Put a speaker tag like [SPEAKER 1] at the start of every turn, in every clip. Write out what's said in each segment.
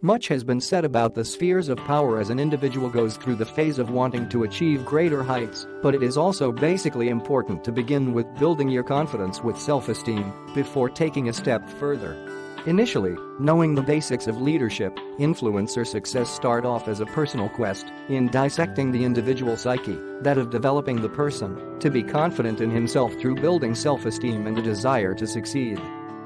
[SPEAKER 1] Much has been said about the spheres of power as an individual goes through the phase of wanting to achieve greater heights, but it is also basically important to begin with building your confidence with self-esteem before taking a step further. Initially, knowing the basics of leadership, influence or success start off as a personal quest in dissecting the individual psyche, that of developing the person to be confident in himself through building self-esteem and a desire to succeed.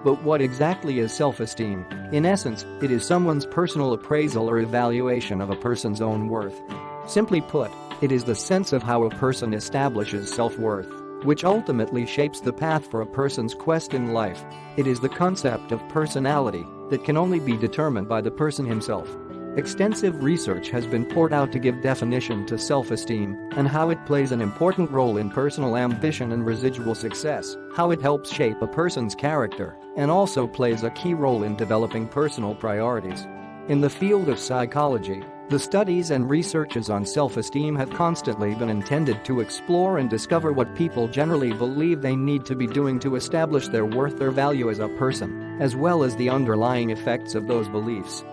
[SPEAKER 1] But what exactly is self-esteem? In essence, it is someone's personal appraisal or evaluation of a person's own worth. Simply put, it is the sense of how a person establishes self-worth, which ultimately shapes the path for a person's quest in life. It is the concept of personality that can only be determined by the person himself. Extensive research has been poured out to give definition to self-esteem and how it plays an important role in personal ambition and residual success, how it helps shape a person's character, and also plays a key role in developing personal priorities. In the field of psychology, the studies and researches on self-esteem have constantly been intended to explore and discover what people generally believe they need to be doing to establish their worth or value as a person, as well as the underlying effects of those beliefs.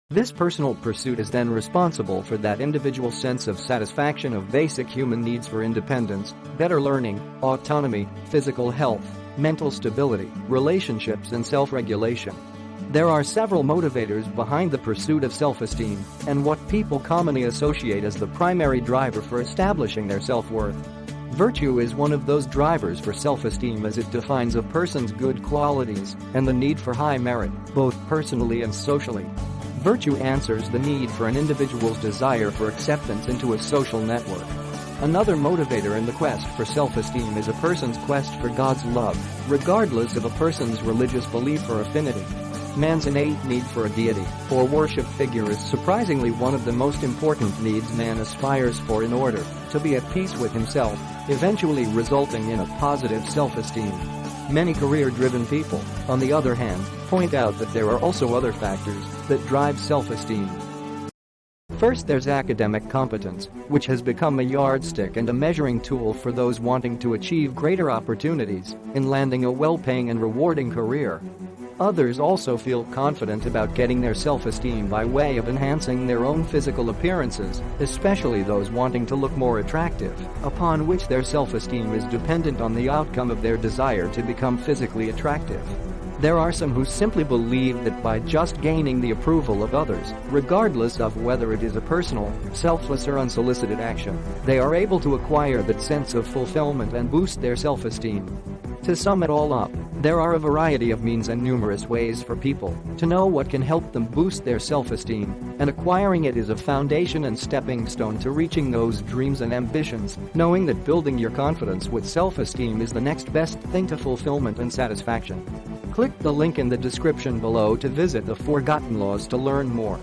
[SPEAKER 1] This personal pursuit is then responsible for that individual sense of satisfaction of basic human needs for independence, better learning, autonomy, physical health, mental stability, relationships and self-regulation. There are several motivators behind the pursuit of self-esteem and what people commonly associate as the primary driver for establishing their self-worth. Virtue is one of those drivers for self-esteem as it defines a person's good qualities and the need for high merit, both personally and socially. Virtue answers the need for an individual's desire for acceptance into a social network. Another motivator in the quest for self-esteem is a person's quest for God's love, regardless of a person's religious belief or affinity. Man's innate need for a deity or worship figure is surprisingly one of the most important needs man aspires for in order to be at peace with himself, eventually resulting in a positive self-esteem. Many career-driven people, on the other hand, point out that there are also other factors that drive self-esteem. First, there's academic competence, which has become a yardstick and a measuring tool for those wanting to achieve greater opportunities in landing a well-paying and rewarding career. Others also feel confident about getting their self-esteem by way of enhancing their own physical appearances, especially those wanting to look more attractive, upon which their self-esteem is dependent on the outcome of their desire to become physically attractive. There are some who simply believe that by just gaining the approval of others, regardless of whether it is a personal, selfless or unsolicited action, they are able to acquire that sense of fulfillment and boost their self-esteem. To sum it all up, there are a variety of means and numerous ways for people to know what can help them boost their self-esteem, and acquiring it is a foundation and stepping stone to reaching those dreams and ambitions, knowing that building your confidence with self-esteem is the next best thing to fulfillment and satisfaction. Click the link in the description below to visit the Forgotten Laws to learn more.